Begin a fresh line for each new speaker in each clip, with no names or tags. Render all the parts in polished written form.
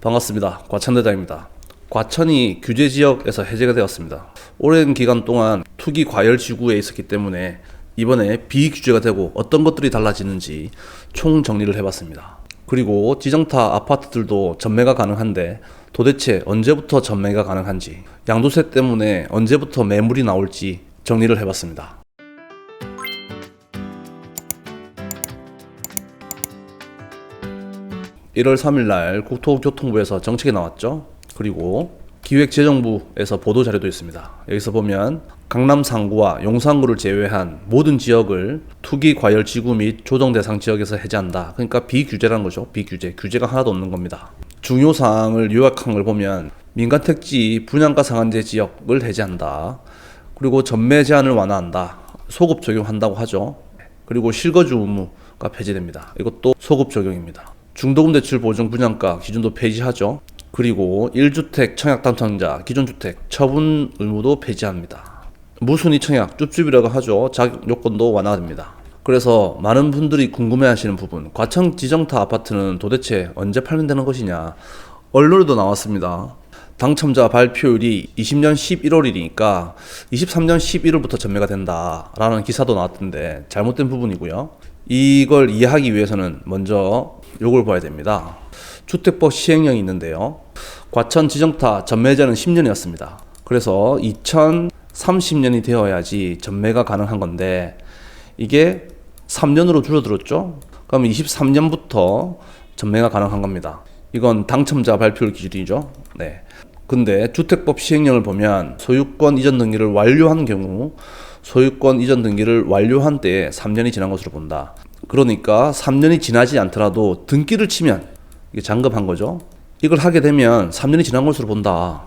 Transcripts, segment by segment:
반갑습니다. 과천대장입니다. 과천이 규제지역에서 해제가 되었습니다. 오랜 기간 동안 투기 과열 지구에 있었기 때문에 이번에 비규제가 되고 어떤 것들이 달라지는지 총 정리를 해봤습니다. 그리고 지정타 아파트들도 전매가 가능한데 도대체 언제부터 전매가 가능한지, 양도세 때문에 언제부터 매물이 나올지 정리를 해봤습니다. 1월 3일날 국토교통부에서 정책이 나왔죠. 그리고 기획재정부에서 보도자료도 있습니다. 여기서 보면 강남 상구와 용산구를 제외한 모든 지역을 투기 과열 지구 및 조정 대상 지역에서 해제한다. 그러니까 비규제라는 거죠. 비규제. 규제가 하나도 없는 겁니다. 중요 사항을 요약한 걸 보면 민간 택지 분양가 상한제 지역을 해제한다. 그리고 전매 제한을 완화한다. 소급 적용한다고 하죠. 그리고 실거주 의무가 폐지됩니다. 이것도 소급 적용입니다. 중도금 대출 보증 분양가 기준도 폐지하죠. 그리고 1주택 청약 당첨자 기존 주택 처분 의무도 폐지합니다. 무순위 청약 쭈쭈비라고 하죠. 자격 요건도 완화가 됩니다. 그래서 많은 분들이 궁금해하시는 부분, 과천 지정타 아파트는 도대체 언제 팔면 되는 것이냐. 언론에도 나왔습니다. 당첨자 발표일이 20년 11월이니까 23년 11월부터 전매가 된다라는 기사도 나왔던데 잘못된 부분이고요. 이걸 이해하기 위해서는 먼저 요걸 봐야 됩니다. 주택법 시행령이 있는데요. 과천 지정타 전매제는 10년이었습니다. 그래서 2030년이 되어야지 전매가 가능한 건데 이게 3년으로 줄어들었죠. 그럼 23년부터 전매가 가능한 겁니다. 이건 당첨자 발표일 기준이죠. 네. 근데 주택법 시행령을 보면 소유권 이전 등기를 완료한 경우 소유권 이전 등기를 완료한 때에 3년이 지난 것으로 본다. 그러니까 3년이 지나지 않더라도 등기를 치면 이게 잔금한 거죠. 이걸 하게 되면 3년이 지난 것으로 본다.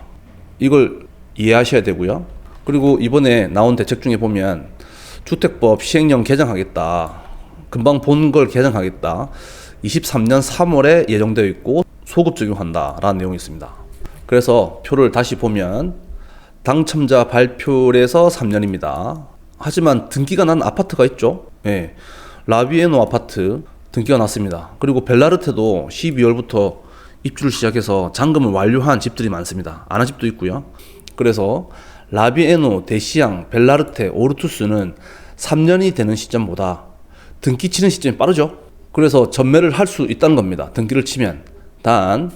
이걸 이해하셔야 되고요. 그리고 이번에 나온 대책 중에 보면 주택법 시행령 개정하겠다. 금방 본 걸 개정하겠다. 23년 3월에 예정되어 있고 소급 적용한다라는 내용이 있습니다. 그래서 표를 다시 보면 당첨자 발표일에서 3년입니다. 하지만 등기가 난 아파트가 있죠. 네. 라비에노 아파트 등기가 났습니다. 그리고 벨라르테도 12월부터 입주를 시작해서 잔금을 완료한 집들이 많습니다. 안 한 집도 있고요. 그래서 라비에노, 대시양, 벨라르테, 오르투스는 3년이 되는 시점보다 등기 치는 시점이 빠르죠. 그래서 전매를 할 수 있다는 겁니다. 등기를 치면. 단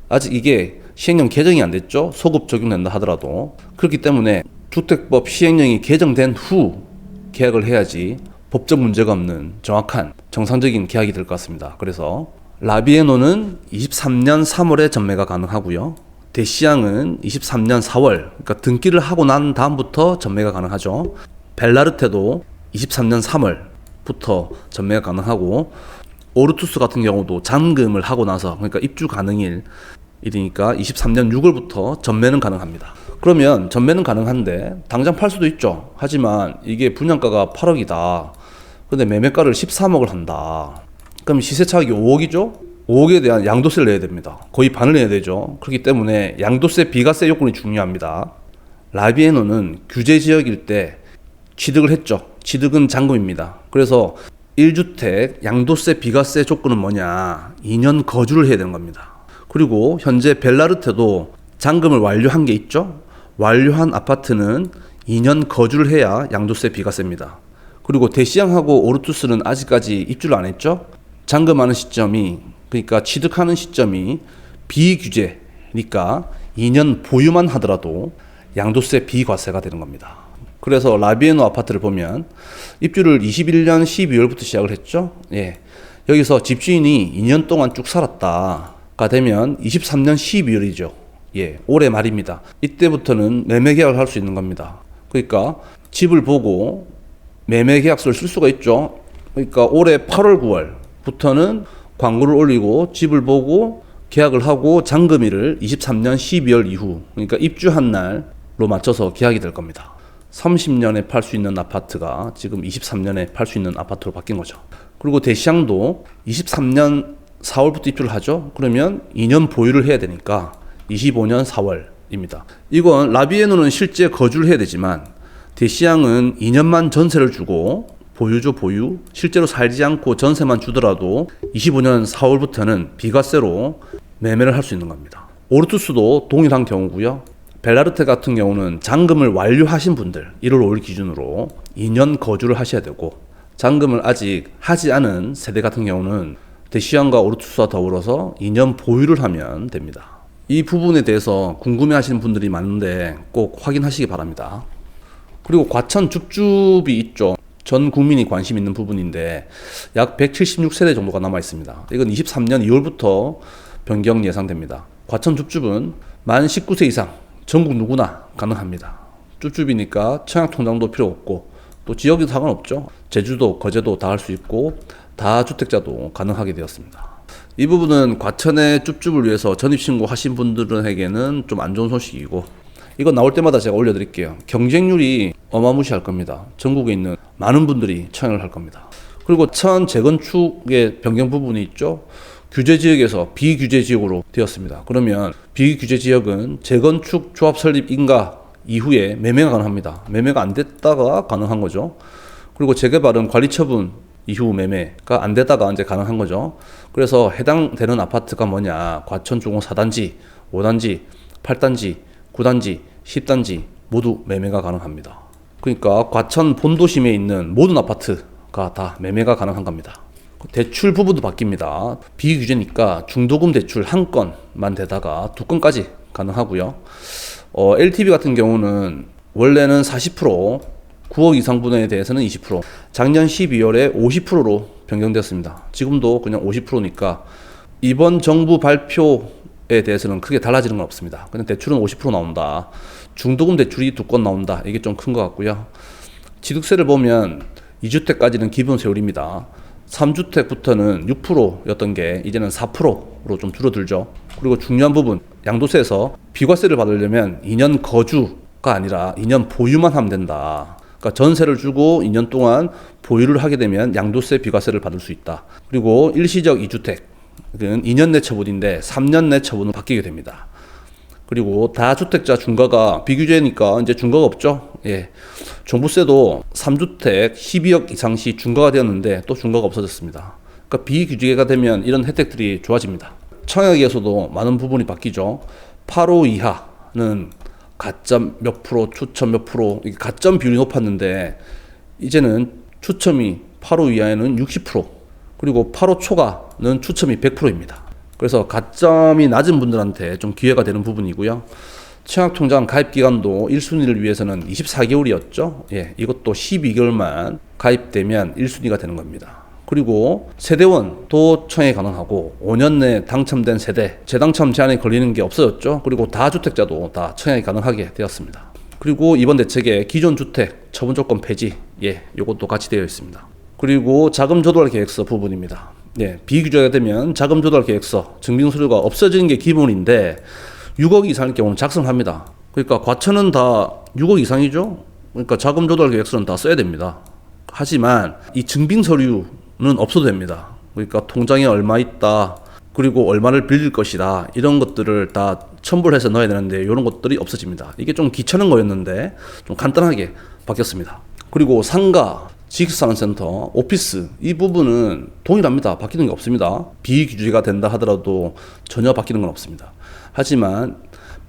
아직 이게 시행령 개정이 안 됐죠. 소급 적용된다 하더라도. 그렇기 때문에 주택법 시행령이 개정된 후 계약을 해야지 법적 문제가 없는 정확한 정상적인 계약이 될 것 같습니다. 그래서 라비에노는 23년 3월에 전매가 가능하고요. 대시양은 23년 4월, 그러니까 등기를 하고 난 다음부터 전매가 가능하죠. 벨라르테도 23년 3월부터 전매가 가능하고, 오르투스 같은 경우도 잔금을 하고 나서, 그러니까 입주 가능일이니까 23년 6월부터 전매는 가능합니다. 그러면 전매는 가능한데 당장 팔 수도 있죠. 하지만 이게 분양가가 8억이다. 근데 매매가를 13억을 한다. 그럼 시세 차익이 5억이죠? 5억에 대한 양도세를 내야 됩니다. 거의 반을 내야 되죠. 그렇기 때문에 양도세, 비과세 요건이 중요합니다. 라비에노는 규제 지역일 때 취득을 했죠. 취득은 잔금입니다. 그래서 1주택 양도세, 비과세 조건은 뭐냐? 2년 거주를 해야 되는 겁니다. 그리고 현재 벨라르테도 잔금을 완료한 게 있죠. 완료한 아파트는 2년 거주를 해야 양도세, 비과세입니다. 그리고 대시양하고 오르투스는 아직까지 입주를 안 했죠. 잔금하는 시점이, 그러니까 취득하는 시점이 비규제니까 2년 보유만 하더라도 양도세, 비과세가 되는 겁니다. 그래서 라비에노 아파트를 보면 입주를 21년 12월부터 시작을 했죠. 예. 여기서 집주인이 2년 동안 쭉 살았다가 되면 23년 12월이죠. 예, 올해 말입니다. 이때부터는 매매 계약을 할 수 있는 겁니다. 그러니까 집을 보고 매매 계약서를 쓸 수가 있죠. 그러니까 올해 8월, 9월부터는 광고를 올리고 집을 보고 계약을 하고 잔금일을 23년 12월 이후, 그러니까 입주한 날로 맞춰서 계약이 될 겁니다. 30년에 팔 수 있는 아파트가 지금 23년에 팔 수 있는 아파트로 바뀐 거죠. 그리고 대시양도 23년 4월부터 입주를 하죠. 그러면 2년 보유를 해야 되니까 25년 4월입니다. 이건 라비에노는 실제 거주를 해야 되지만 대시양은 2년만 전세를 주고 보유죠, 보유. 실제로 살지 않고 전세만 주더라도 25년 4월부터는 비과세로 매매를 할 수 있는 겁니다. 오르투스도 동일한 경우고요. 벨라르테 같은 경우는 잔금을 완료하신 분들 1월 5일 기준으로 2년 거주를 하셔야 되고, 잔금을 아직 하지 않은 세대 같은 경우는 데시안과 오르투스와 더불어서 2년 보유를 하면 됩니다. 이 부분에 대해서 궁금해 하시는 분들이 많은데 꼭 확인하시기 바랍니다. 그리고 과천 줍줍이 있죠. 전 국민이 관심 있는 부분인데 약 176세대 정도가 남아 있습니다. 이건 23년 2월부터 변경 예상됩니다. 과천 줍줍은 만 19세 이상 전국 누구나 가능합니다. 줍줍이니까 청약통장도 필요 없고 또 지역이 상관없죠. 제주도, 거제도 다 할 수 있고 다주택자도 가능하게 되었습니다. 이 부분은 과천의 줍줍을 위해서 전입신고 하신 분들에게는 좀 안 좋은 소식이고, 이거 나올 때마다 제가 올려드릴게요. 경쟁률이 어마무시할 겁니다. 전국에 있는 많은 분들이 청약을 할 겁니다. 그리고 천 재건축의 변경 부분이 있죠. 규제 지역에서 비규제 지역으로 되었습니다. 그러면 비규제 지역은 재건축 조합 설립 인가 이후에 매매가 가능합니다. 매매가 안 됐다가 가능한 거죠. 그리고 재개발은 관리 처분 이후 매매가 안 되다가 이제 가능한 거죠. 그래서 해당되는 아파트가 뭐냐? 과천 중공 4단지, 5단지, 8단지, 9단지, 10단지 모두 매매가 가능합니다. 그러니까 과천 본도심에 있는 모든 아파트가 다 매매가 가능한 겁니다. 대출 부분도 바뀝니다. 비규제니까 중도금 대출 한 건만 되다가 두 건까지 가능하고요. LTV 같은 경우는 원래는 40%, 9억 이상 분에 대해서는 20%, 작년 12월에 50%로 변경되었습니다. 지금도 그냥 50%니까 이번 정부 발표에 대해서는 크게 달라지는 건 없습니다. 그냥 대출은 50% 나온다. 중도금 대출이 두 건 나온다. 이게 좀 큰 것 같고요. 취득세를 보면 2주택까지는 기본 세율입니다. 3주택부터는 6%였던 게 이제는 4%로 좀 줄어들죠. 그리고 중요한 부분, 양도세에서 비과세를 받으려면 2년 거주가 아니라 2년 보유만 하면 된다. 그러니까 전세를 주고 2년 동안 보유를 하게 되면 양도세 비과세를 받을 수 있다. 그리고 일시적 2주택은 2년 내 처분인데 3년 내 처분으로 바뀌게 됩니다. 그리고 다주택자 중과가 비규제니까 이제 중과가 없죠. 예. 종부세도 3주택 12억 이상 시 중과가 되었는데 또 중과가 없어졌습니다. 그러니까 비규제가 되면 이런 혜택들이 좋아집니다. 청약에서도 많은 부분이 바뀌죠. 8호 이하는 가점 몇 프로, 추첨 몇 프로, 이게 가점 비율이 높았는데 이제는 추첨이 8호 이하에는 60%, 그리고 8호 초과는 추첨이 100%입니다. 그래서 가점이 낮은 분들한테 좀 기회가 되는 부분이고요. 청약통장 가입 기간도 1순위를 위해서는 24개월이었죠. 예, 이것도 12개월만 가입되면 1순위가 되는 겁니다. 그리고 세대원도 청약이 가능하고 5년 내에 당첨된 세대, 재당첨 제한에 걸리는 게 없어졌죠. 그리고 다주택자도 다 청약이 가능하게 되었습니다. 그리고 이번 대책에 기존 주택 처분 조건 폐지, 예, 이것도 같이 되어 있습니다. 그리고 자금 조달 계획서 부분입니다. 예, 비규제가 되면 자금 조달 계획서, 증빙 서류가 없어지는 게 기본인데 6억 이상일 경우는 작성합니다. 그러니까 과천은 다 6억 이상이죠. 그러니까 자금 조달 계획서는 다 써야 됩니다. 하지만 이 증빙 서류는 없어도 됩니다. 그러니까 통장에 얼마 있다, 그리고 얼마를 빌릴 것이다, 이런 것들을 다 첨부를 해서 넣어야 되는데 이런 것들이 없어집니다. 이게 좀 귀찮은 거였는데 좀 간단하게 바뀌었습니다. 그리고 상가, 지식산업센터, 오피스 이 부분은 동일합니다. 바뀌는 게 없습니다. 비규제가 된다 하더라도 전혀 바뀌는 건 없습니다. 하지만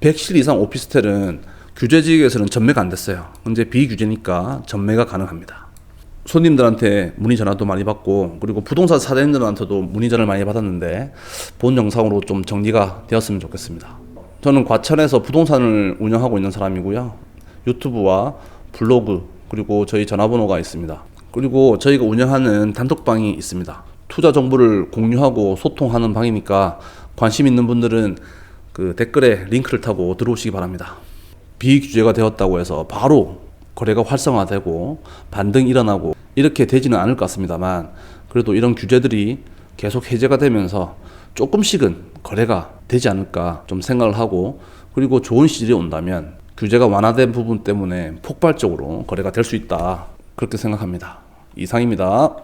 100실 이상 오피스텔은 규제지역에서는 전매가 안 됐어요. 근데 비규제니까 전매가 가능합니다. 손님들한테 문의 전화도 많이 받고, 그리고 부동산 사장님들한테도 문의 전화를 많이 받았는데 본 영상으로 좀 정리가 되었으면 좋겠습니다. 저는 과천에서 부동산을 운영하고 있는 사람이고요. 유튜브와 블로그, 그리고 저희 전화번호가 있습니다. 그리고 저희가 운영하는 단톡방이 있습니다. 투자 정보를 공유하고 소통하는 방이니까 관심 있는 분들은 그 댓글에 링크를 타고 들어오시기 바랍니다. 비규제가 되었다고 해서 바로 거래가 활성화되고 반등이 일어나고 이렇게 되지는 않을 것 같습니다만, 그래도 이런 규제들이 계속 해제가 되면서 조금씩은 거래가 되지 않을까 좀 생각을 하고, 그리고 좋은 시절이 온다면 규제가 완화된 부분 때문에 폭발적으로 거래가 될 수 있다, 그렇게 생각합니다. 이상입니다.